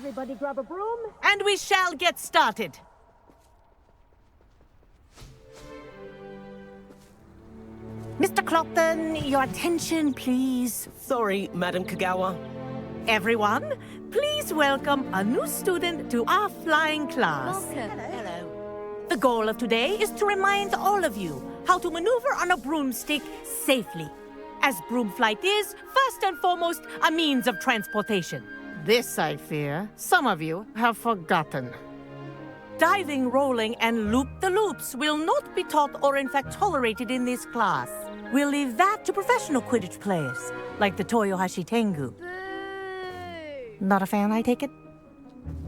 Everybody grab a broom. And we shall get started. Mr. Clopton, your attention, please. Sorry, Madam Kagawa. Everyone, please welcome a new student to our flying class. Welcome. Hello. The goal of today is to remind all of you how to maneuver on a broomstick safely, as broom flight is, first and foremost, a means of transportation. This, I fear, some of you have forgotten. Diving, rolling, and loop-the-loops will not be taught or in fact tolerated in this class. We'll leave that to professional Quidditch players, like the Toyohashi Tengu. Boo! Not a fan, I take it?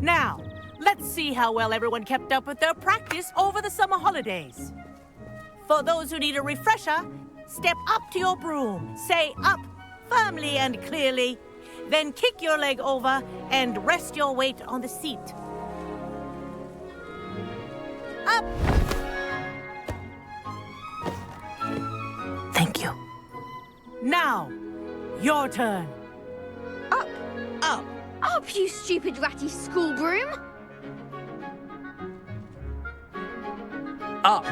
Now, let's see how well everyone kept up with their practice over the summer holidays. For those who need a refresher, step up to your broom, say up firmly and clearly, then kick your leg over and rest your weight on the seat. Up! Thank you. Now, your turn. Up! Up. Up, you stupid ratty school broom! Up.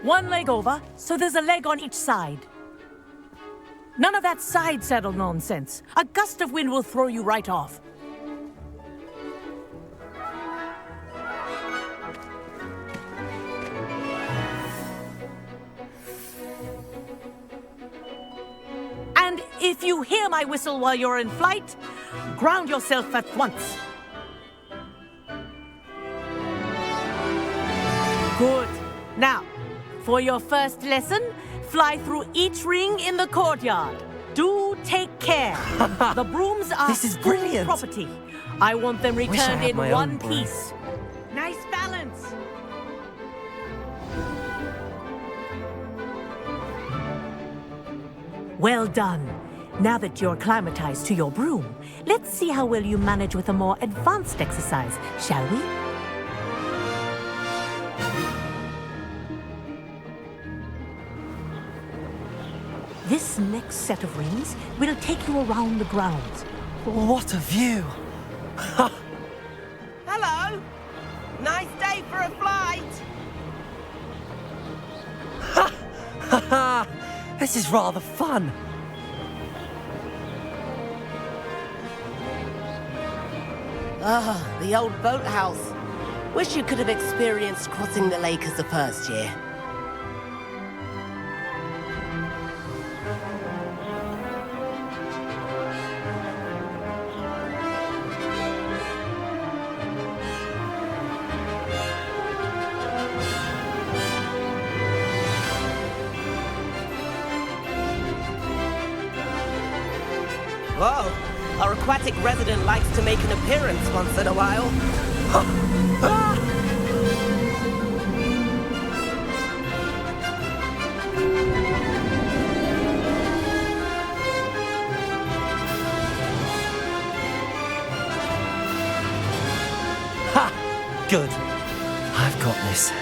One leg over, so there's a leg on each side. None of that side saddle nonsense. A gust of wind will throw you right off. And if you hear my whistle while you're in flight, ground yourself at once. Good. Now, for your first lesson, fly through each ring in the courtyard. Do take care. The brooms are This is school brilliant. property. I want them Wish I returned had in my one own broom. piece. Nice balance. Well done. Now that you're acclimatized to your broom, let's see how well you manage with a more advanced exercise, shall we? This next set of rings will take you around the grounds. What a view. Hello. Nice day for a flight. This is rather fun. Ah, the old boathouse. Wish you could have experienced crossing the lake as the first year. Whoa, our aquatic resident likes to make an appearance once in a while. Ha! Good. I've got this.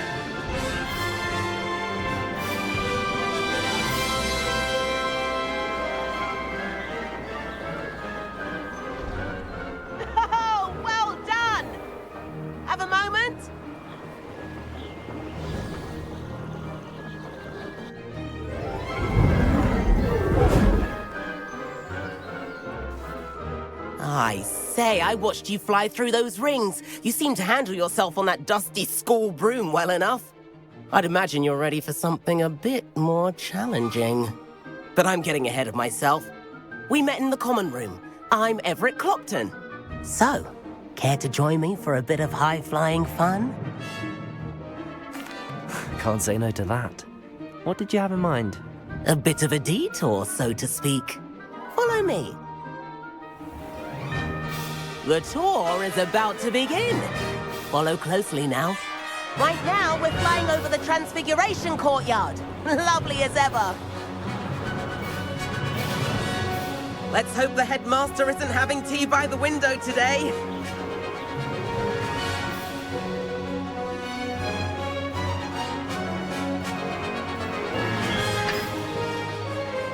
Oh, well done! Have a moment? I say, I watched you fly through those rings. You seem to handle yourself on that dusty school broom well enough. I'd imagine you're ready for something a bit more challenging. But I'm getting ahead of myself. We met in the common room. I'm Everett Clopton. So, care to join me for a bit of high-flying fun? Can't say no to that. What did you have in mind? A bit of a detour, so to speak. Follow me. The tour is about to begin. Follow closely now. Right now, we're flying over the Transfiguration Courtyard. Lovely as ever. Let's hope the headmaster isn't having tea by the window today.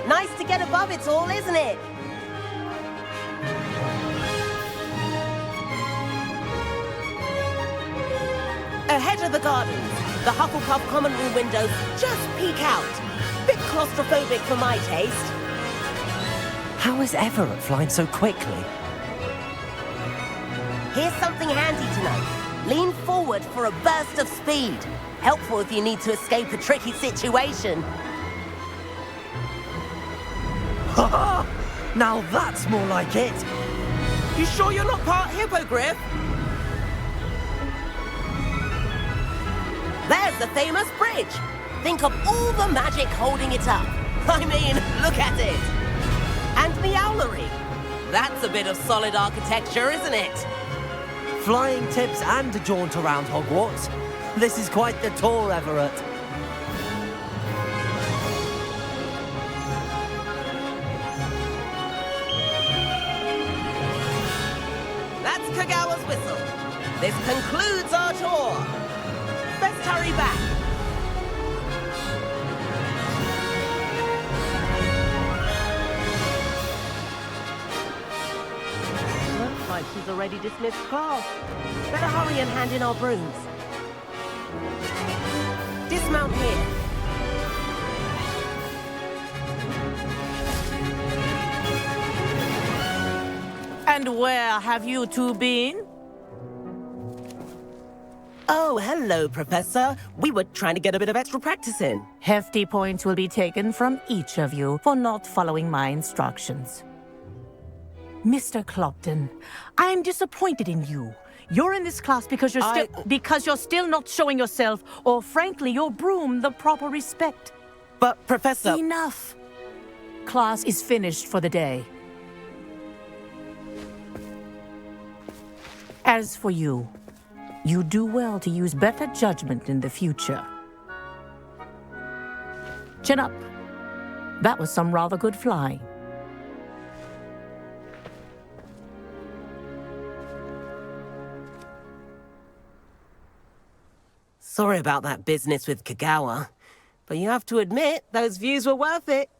Nice to to get above it all, isn't it? Ahead of the gardens, the Hufflepuff common room windows just peek out. Bit claustrophobic for my taste. How is Everett flying so quickly? Here's something handy to know. Lean forward for a burst of speed. Helpful if you need to escape a tricky situation. Ha! Now that's more like it! You sure you're not part hippogriff? There's the famous bridge. Think of all the magic holding it up. I mean, look at it. And the owlery. That's a bit of solid architecture, isn't it? Flying tips and a jaunt around Hogwarts. This is quite the tour, Everett. That's Kagawa's whistle. This concludes our tour. Best hurry back. Looks like she's already dismissed class. Better hurry and hand in our brooms. Dismount here. And where have you two been? Oh, hello, Professor. We were trying to get a bit of extra practice in. Hefty points will be taken from each of you for not following my instructions. Mr. Clopton, I'm disappointed in you. You're in this class because you're still not showing yourself, or frankly, your broom, the proper respect. But, Professor... Enough. Class is finished for the day. As for you, you do well to use better judgment in the future. Chin up. That was some rather good flying. Sorry about that business with Kagawa, but you have to admit, those views were worth it.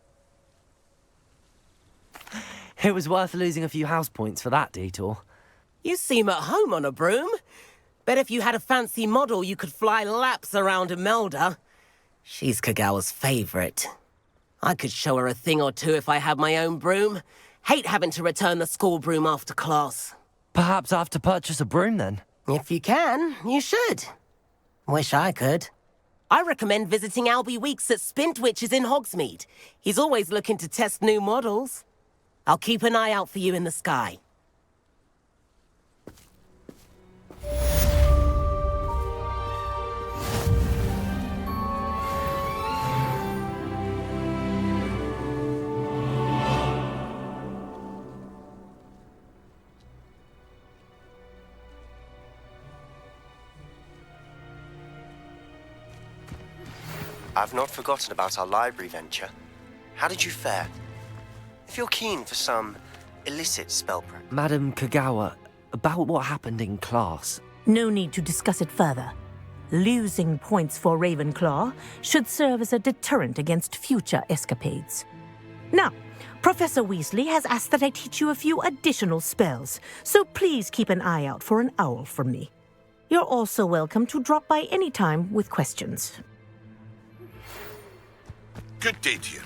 It was worth losing a few house points for that detour. You seem at home on a broom. Bet if you had a fancy model, you could fly laps around Imelda. She's Kagawa's favorite. I could show her a thing or two if I had my own broom. Hate having to return the school broom after class. Perhaps I have to purchase a broom then? If you can, you should. Wish I could. I recommend visiting Albie Weeks at Spintwitches in Hogsmeade. He's always looking to test new models. I'll keep an eye out for you in the sky. I've not forgotten about our library venture. How did you fare? If you're keen for some illicit spell prep. Madam Kagawa, about what happened in class. No need to discuss it further. Losing points for Ravenclaw should serve as a deterrent against future escapades. Now, Professor Weasley has asked that I teach you a few additional spells, so please keep an eye out for an owl from me. You're also welcome to drop by any time with questions. Good day to you.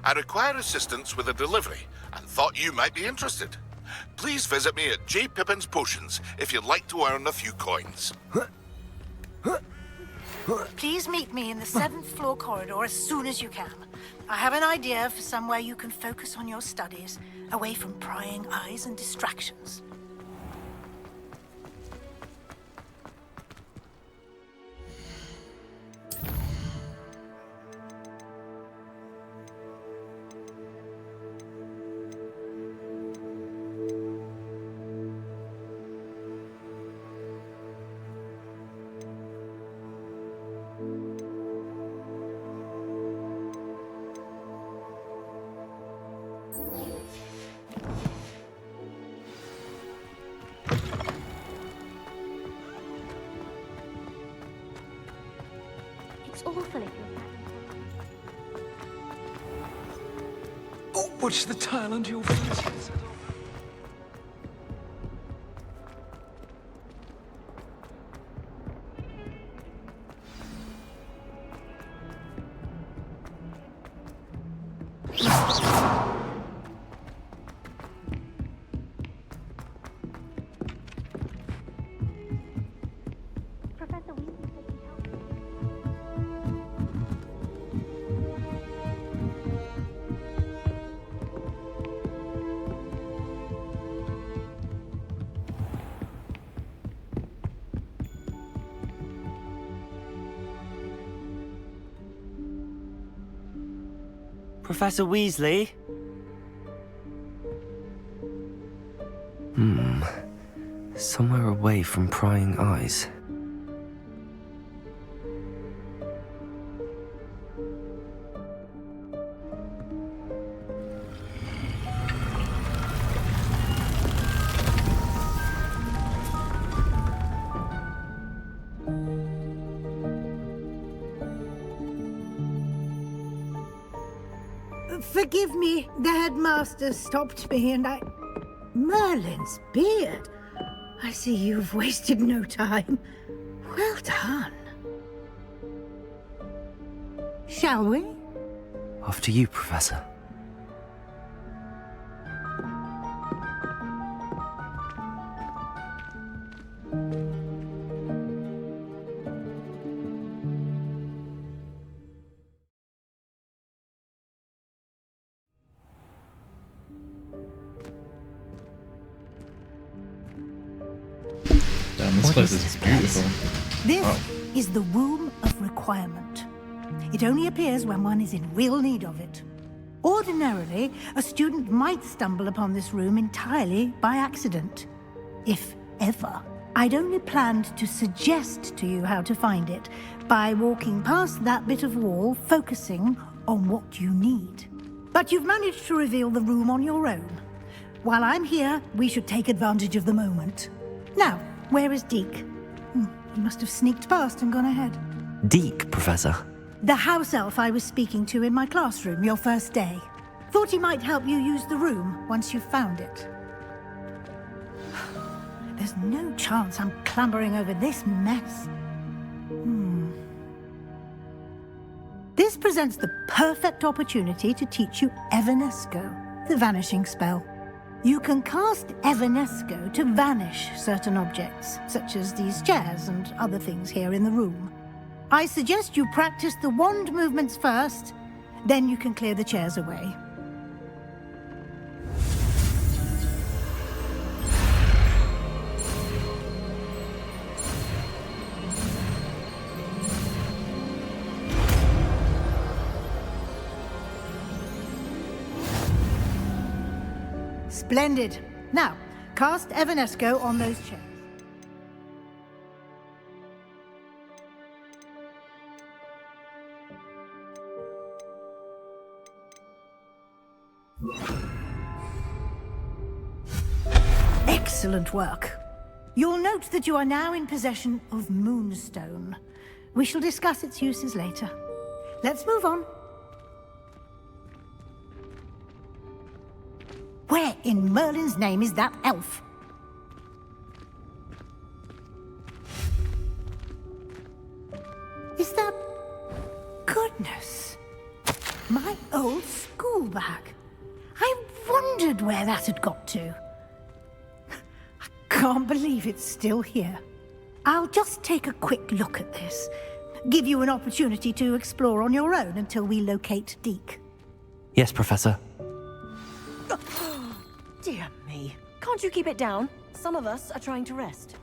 I require assistance with a delivery and thought you might be interested. Please visit me at J. Pippin's Potions if you'd like to earn a few coins. Please meet me in the 7th floor corridor as soon as you can. I have an idea for somewhere you can focus on your studies, away from prying eyes and distractions. It's awful if you're Watch the tile under your feet. Professor Weasley? Somewhere away from prying eyes. Forgive me, the headmaster stopped me and I... Merlin's beard. I see you've wasted no time. Well done. Shall we? After you, Professor. Damn, this place is beautiful. This is the Room of Requirement. It only appears when one is in real need of it. Ordinarily, a student might stumble upon this room entirely by accident. If ever. I'd only planned to suggest to you how to find it by walking past that bit of wall, focusing on what you need. But you've managed to reveal the room on your own. While I'm here, we should take advantage of the moment. Now, where is Deke? He must have sneaked past and gone ahead. Deke, Professor. The house elf I was speaking to in my classroom your first day. Thought he might help you use the room once you've found it. There's no chance I'm clambering over this mess. This presents the perfect opportunity to teach you Evanesco, the vanishing spell. You can cast Evanesco to vanish certain objects, such as these chairs and other things here in the room. I suggest you practice the wand movements first, then you can clear the chairs away. Splendid. Now, cast Evanesco on those chairs. Excellent work. You'll note that you are now in possession of Moonstone. We shall discuss its uses later. Let's move on. Where in Merlin's name is that elf? Is that... Goodness. My old school bag. I wondered where that had got to. I can't believe it's still here. I'll just take a quick look at this. Give you an opportunity to explore on your own until we locate Deke. Yes, Professor. Dear me. Can't you keep it down? Some of us are trying to rest.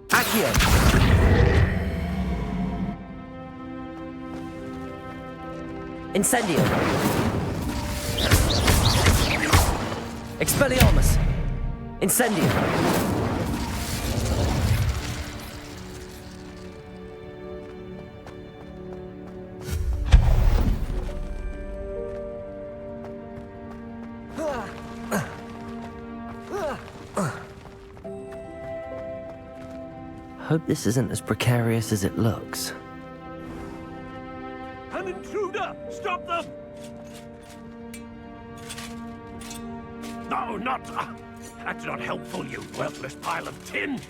Accio! Incendio! Expelliarmus! Incendio! Hope this isn't as precarious as it looks. An intruder! Stop them! No, not... that's not helpful, you worthless pile of tin!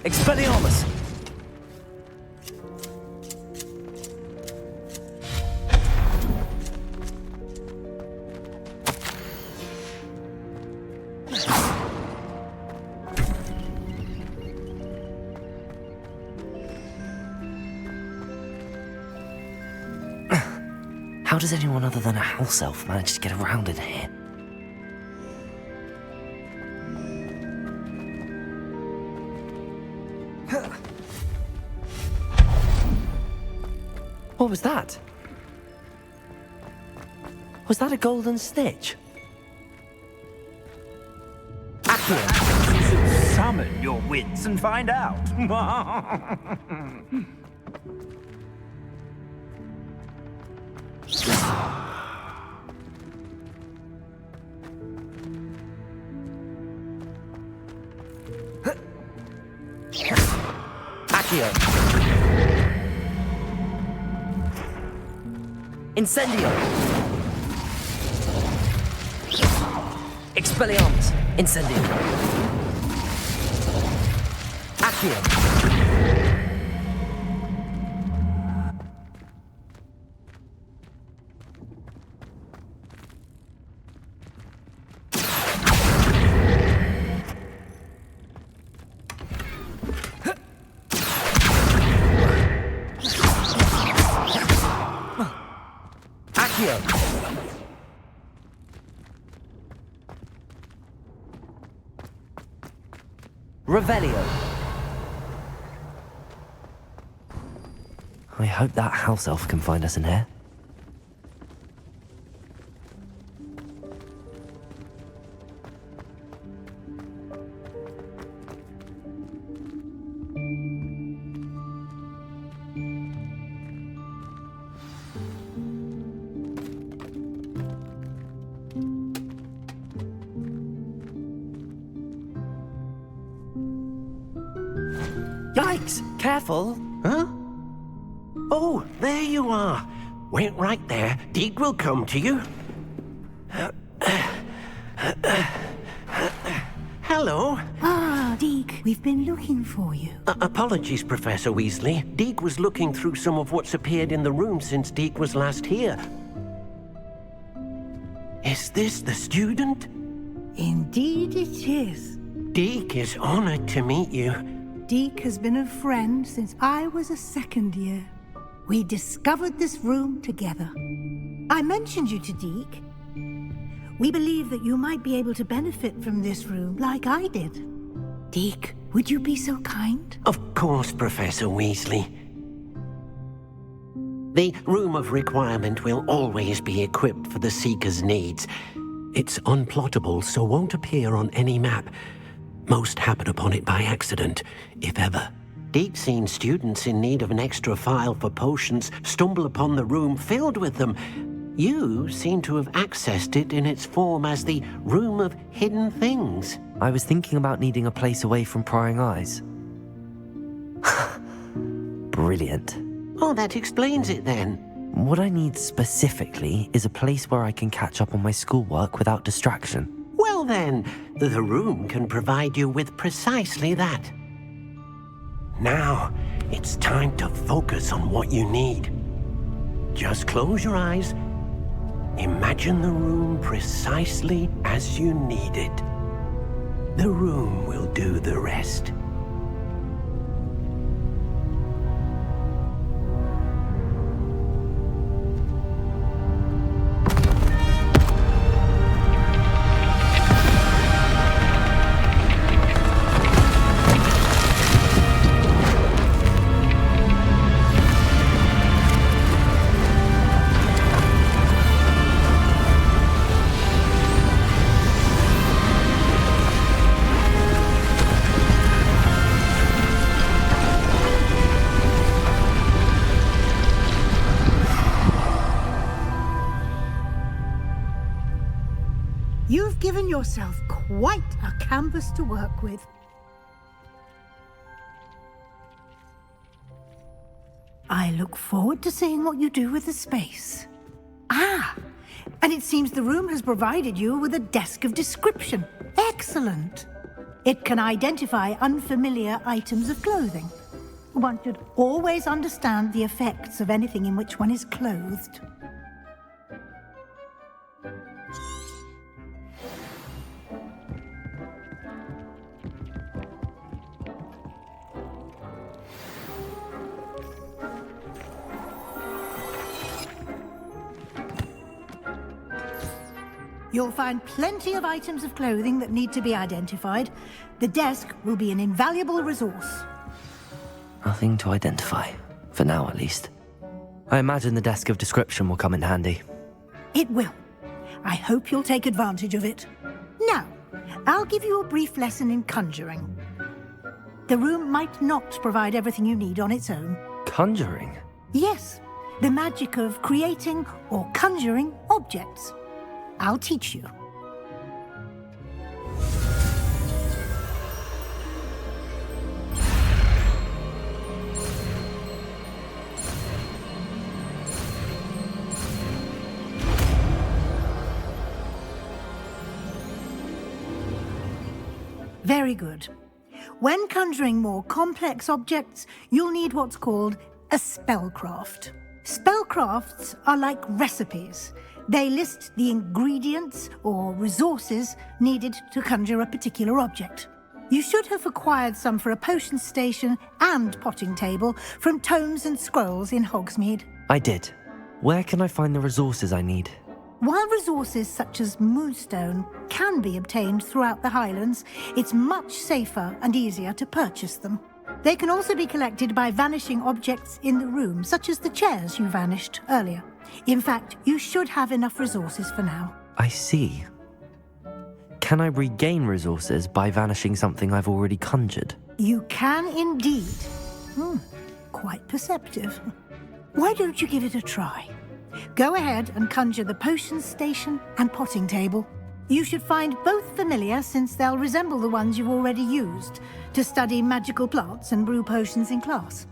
Expelliarmus! How does anyone other than a house elf manage to get around in here? What was that? Was that a golden snitch? Accio! You should summon your wits and find out. Accio! Incendio! Expelliarmus! Incendio! Accio! Revelio. I hope that house elf can find us in here. Yikes! Careful! Huh? Oh, there you are. Wait right there. Deek will come to you. Hello. Ah, Deek, we've been looking for you. Apologies, Professor Weasley. Deek was looking through some of what's appeared in the room since Deek was last here. Is this the student? Indeed it is. Deek is honored to meet you. Deek has been a friend since I was a second year. We discovered this room together. I mentioned you to Deek. We believe that you might be able to benefit from this room like I did. Deek, would you be so kind? Of course, Professor Weasley. The Room of Requirement will always be equipped for the Seeker's needs. It's unplottable, so won't appear on any map. Most happen upon it by accident, if ever. Deek's seen students in need of an extra file for potions stumble upon the room filled with them. You seem to have accessed it in its form as the Room of Hidden Things. I was thinking about needing a place away from prying eyes. Brilliant. Oh, that explains it then. What I need specifically is a place where I can catch up on my schoolwork without distraction. Well then, the room can provide you with precisely that. Now, it's time to focus on what you need. Just close your eyes. Imagine the room precisely as you need it. The room will do the rest. You've given yourself quite a canvas to work with. I look forward to seeing what you do with the space. Ah, and it seems the room has provided you with a desk of description. Excellent. It can identify unfamiliar items of clothing. One should always understand the effects of anything in which one is clothed. You'll find plenty of items of clothing that need to be identified. The desk will be an invaluable resource. Nothing to identify, for now at least. I imagine the desk of description will come in handy. It will. I hope you'll take advantage of it. Now, I'll give you a brief lesson in conjuring. The room might not provide everything you need on its own. Conjuring? Yes, the magic of creating or conjuring objects. I'll teach you. Very good. When conjuring more complex objects, you'll need what's called a spellcraft. Spellcrafts are like recipes. They list the ingredients or resources needed to conjure a particular object. You should have acquired some for a potion station and potting table from tomes and scrolls in Hogsmeade. I did. Where can I find the resources I need? While resources such as moonstone can be obtained throughout the Highlands, it's much safer and easier to purchase them. They can also be collected by vanishing objects in the room, such as the chairs you vanished earlier. In fact, you should have enough resources for now. I see. Can I regain resources by vanishing something I've already conjured? You can indeed. Quite perceptive. Why don't you give it a try? Go ahead and conjure the potion station and potting table. You should find both familiar, since they'll resemble the ones you've already used to study magical plants and brew potions in class.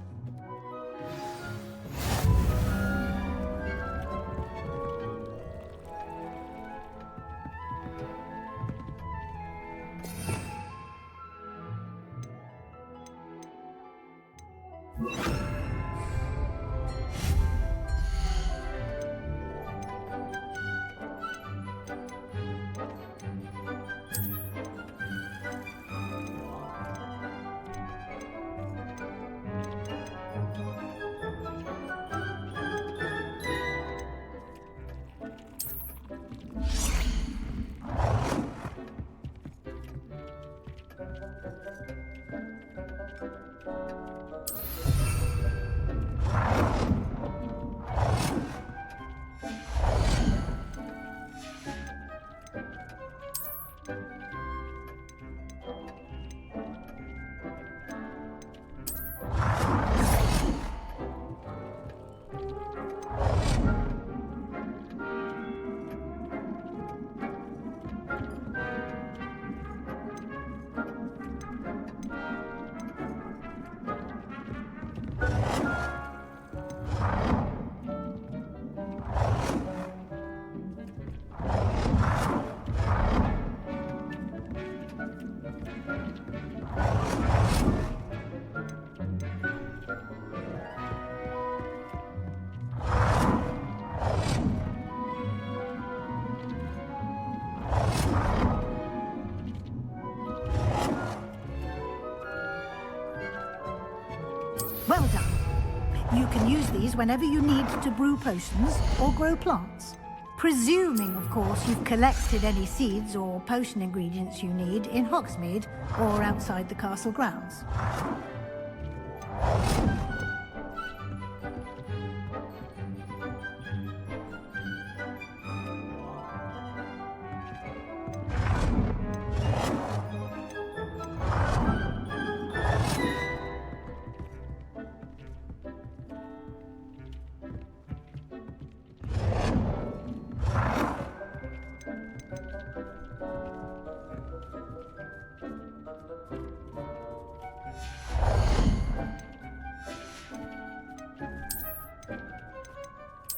Well done. You can use these whenever you need to brew potions or grow plants. Presuming, of course, you've collected any seeds or potion ingredients you need in Hogsmeade or outside the castle grounds.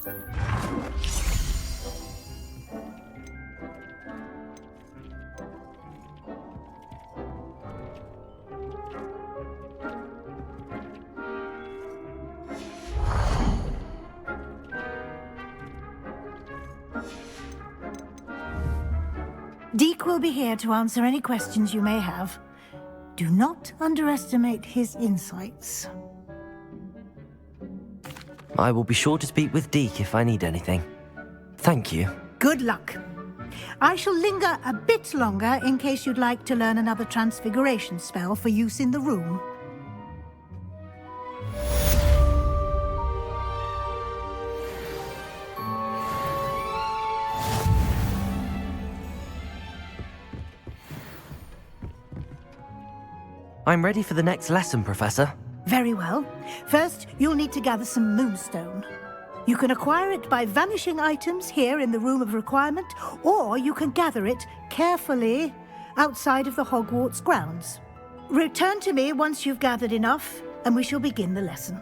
Deke will be here to answer any questions you may have. Do not underestimate his insights. I will be sure to speak with Deke if I need anything. Thank you. Good luck. I shall linger a bit longer in case you'd like to learn another transfiguration spell for use in the room. I'm ready for the next lesson, Professor. Very well. First, you'll need to gather some moonstone. You can acquire it by vanishing items here in the Room of Requirement, or you can gather it carefully outside of the Hogwarts grounds. Return to me once you've gathered enough, and we shall begin the lesson.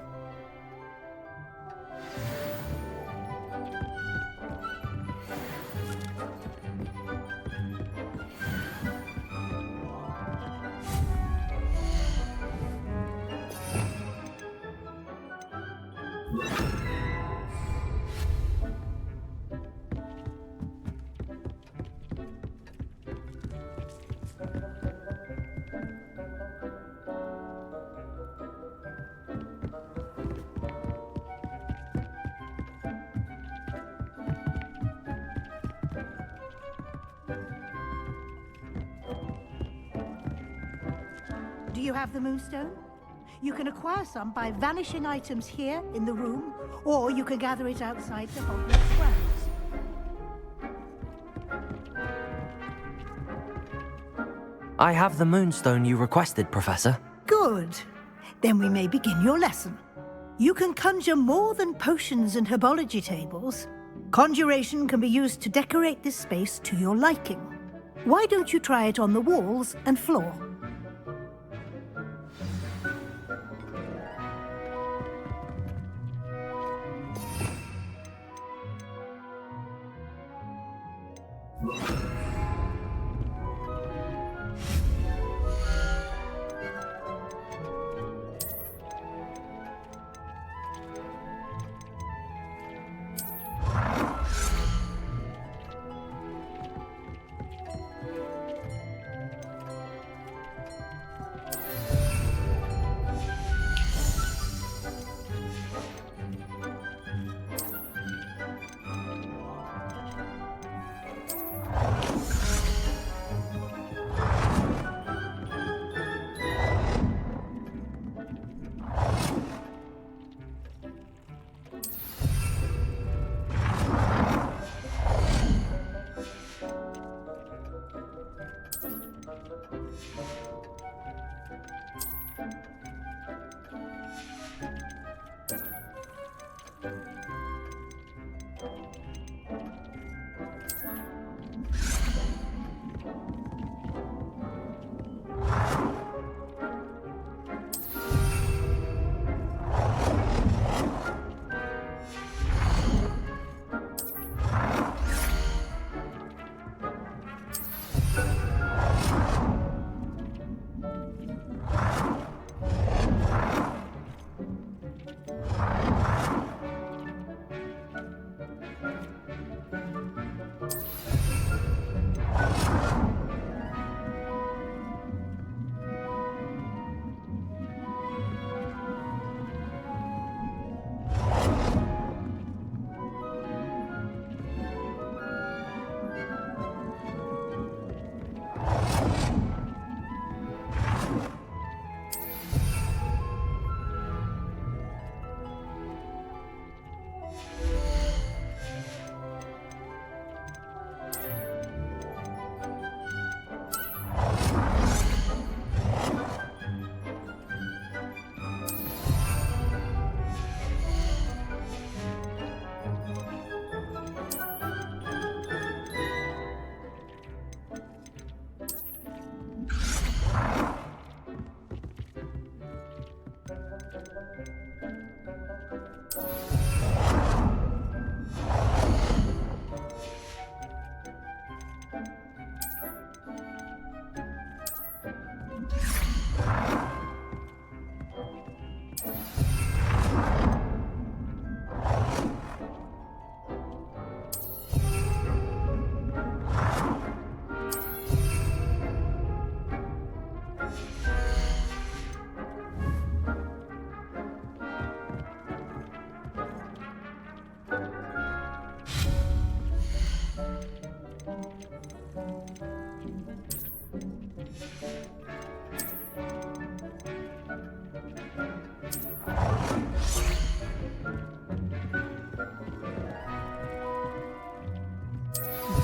Do you have the moonstone? You can acquire some by vanishing items here in the room, or you can gather it outside the Hogwarts grounds. I have the moonstone you requested, Professor. Good. Then we may begin your lesson. You can conjure more than potions and herbology tables. Conjuration can be used to decorate this space to your liking. Why don't you try it on the walls and floor?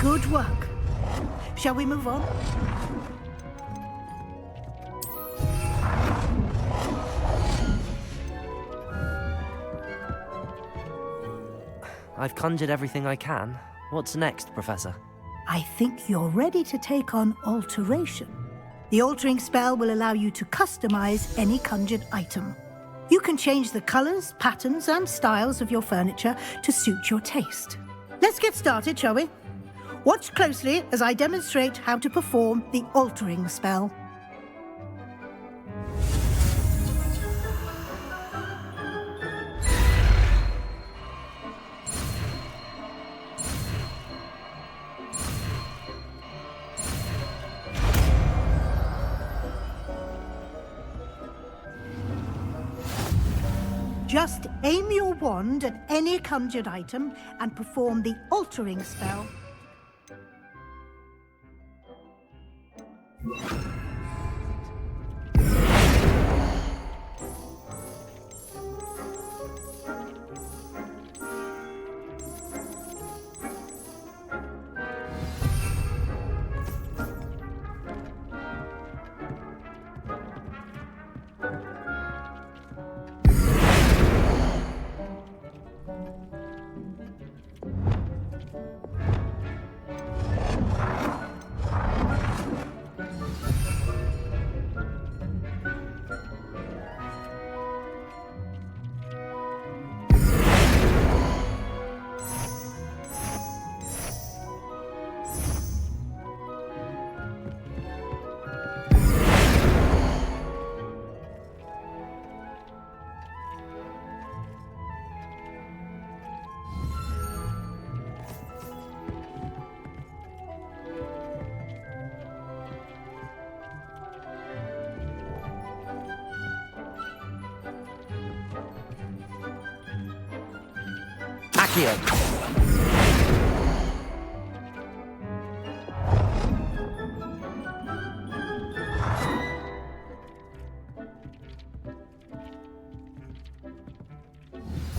Good work. Shall we move on? I've conjured everything I can. What's next, Professor? I think you're ready to take on alteration. The altering spell will allow you to customize any conjured item. You can change the colors, patterns, and styles of your furniture to suit your taste. Let's get started, shall we? Watch closely as I demonstrate how to perform the altering spell. Just aim your wand at any conjured item and perform the altering spell. Accio.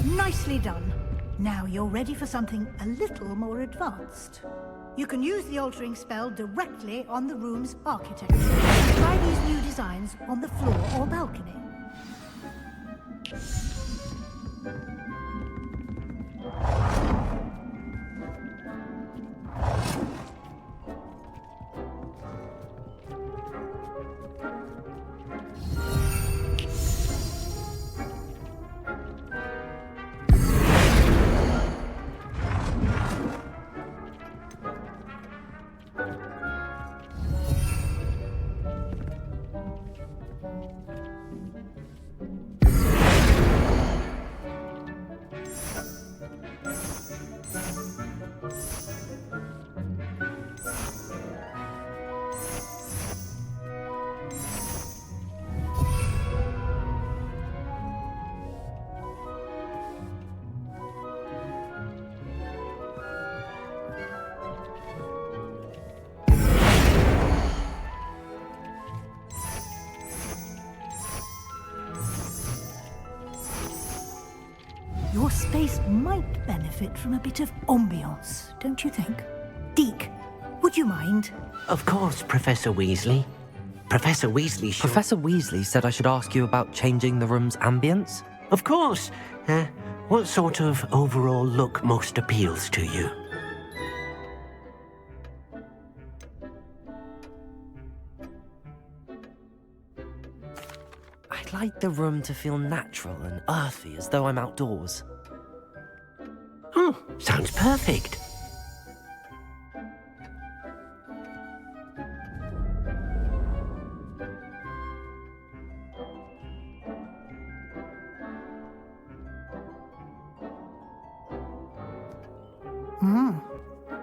Nicely done. Now you're ready for something a little more advanced. You can use the altering spell directly on the room's architecture. Try these new designs on the floor or balcony. Your space might benefit from a bit of ambiance, don't you think? Deke, would you mind? Of course, Professor Weasley. Professor Weasley should... Professor Weasley said I should ask you about changing the room's ambience? Of course. What sort of overall look most appeals to you? I'd like the room to feel natural and earthy, as though I'm outdoors. Oh, sounds perfect.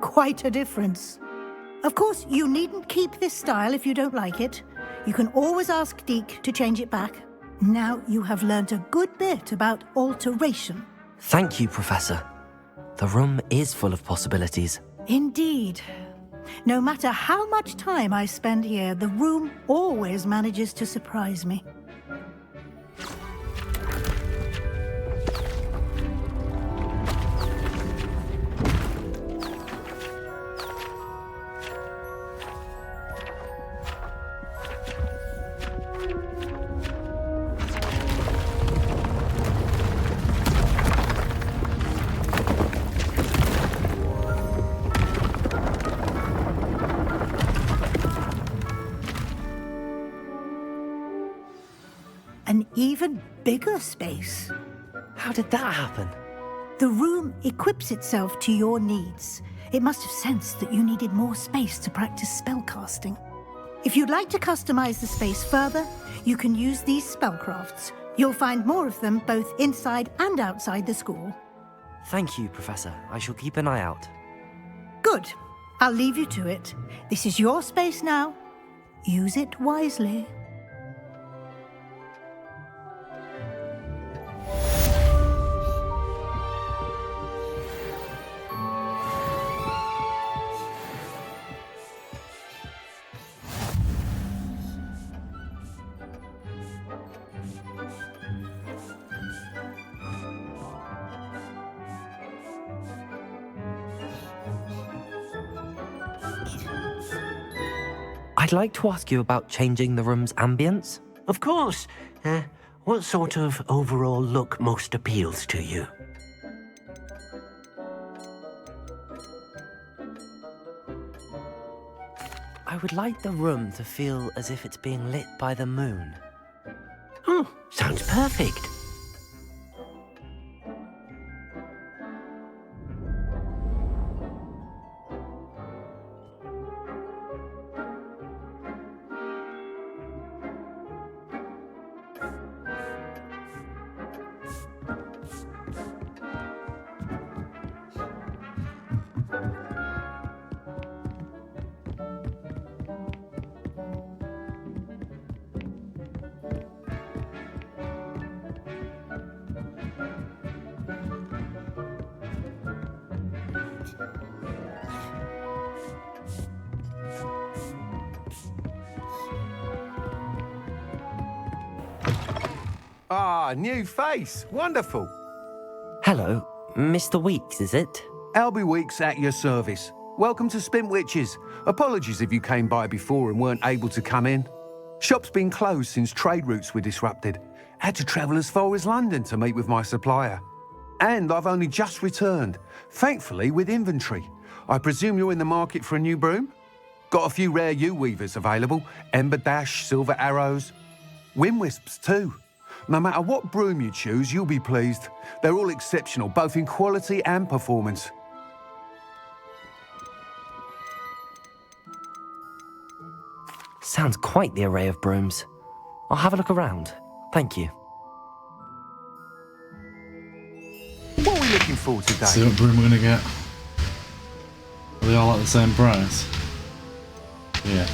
Quite a difference. Of course, you needn't keep this style if you don't like it. You can always ask Deke to change it back. Now you have learnt a good bit about alteration. Thank you, Professor. The room is full of possibilities. Indeed. No matter how much time I spend here, the room always manages to surprise me. even bigger space. How did that happen? The room equips itself to your needs. It must have sensed that you needed more space to practice spellcasting. If you'd like to customize the space further, you can use these spellcrafts. You'll find more of them both inside and outside the school. Thank you, Professor. I shall keep an eye out. Good. I'll leave you to it. This is your space now. Use it wisely. I'd like to ask you about changing the room's ambience. Of course. What sort of overall look most appeals to you? I would like the room to feel as if it's being lit by the moon. Oh, sounds perfect. Ah, new face. Wonderful. Hello, Mr. Weeks, is it? Albie Weeks at your service. Welcome to Spint Witches. Apologies if you came by before and weren't able to come in. Shop's been closed since trade routes were disrupted. Had to travel as far as London to meet with my supplier. And I've only just returned, thankfully with inventory. I presume you're in the market for a new broom? Got a few rare yew-weavers available. Ember Dash, Silver Arrows. Wind Wisps too. No matter what broom you choose, you'll be pleased. They're all exceptional, both in quality and performance. Sounds quite the array of brooms. I'll have a look around. Thank you. What are we looking for today? See what broom we're gonna get. Are they all at the same price? Yeah.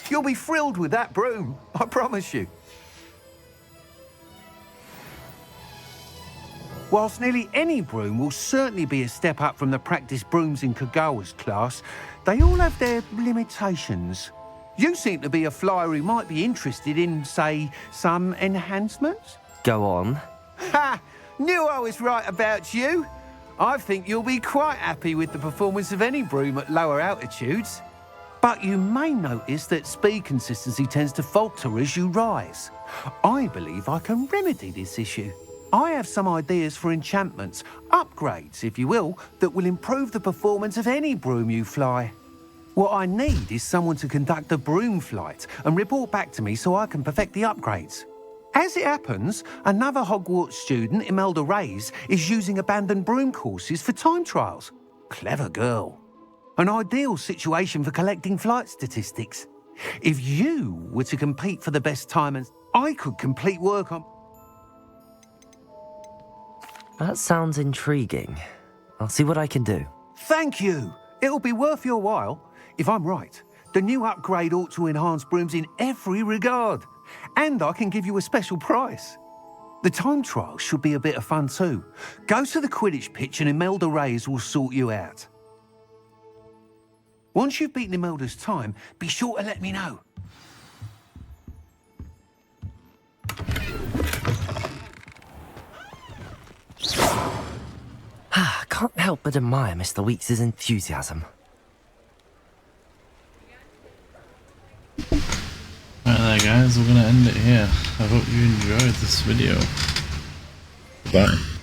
You'll be thrilled with that broom, I promise you. Whilst nearly any broom will certainly be a step up from the practice brooms in Kagawa's class, they all have their limitations. You seem to be a flyer who might be interested in, say, some enhancements? Go on. Ha! Knew I was right about you. I think you'll be quite happy with the performance of any broom at lower altitudes. But you may notice that speed consistency tends to falter as you rise. I believe I can remedy this issue. I have some ideas for enchantments, upgrades, if you will, that will improve the performance of any broom you fly. What I need is someone to conduct a broom flight and report back to me so I can perfect the upgrades. As it happens, another Hogwarts student, Imelda Reyes, is using abandoned broom courses for time trials. Clever girl. An ideal situation for collecting flight statistics. If you were to compete for the best timers, I could complete work on... That sounds intriguing. I'll see what I can do. Thank you. It'll be worth your while. If I'm right, the new upgrade ought to enhance brooms in every regard. And I can give you a special price. The time trial should be a bit of fun too. Go to the Quidditch pitch and Imelda Reyes will sort you out. Once you've beaten Imelda's time, be sure to let me know. can't help but admire Mr. Weeks' enthusiasm. Right there guys, we're gonna end it here. I hope you enjoyed this video. Bye.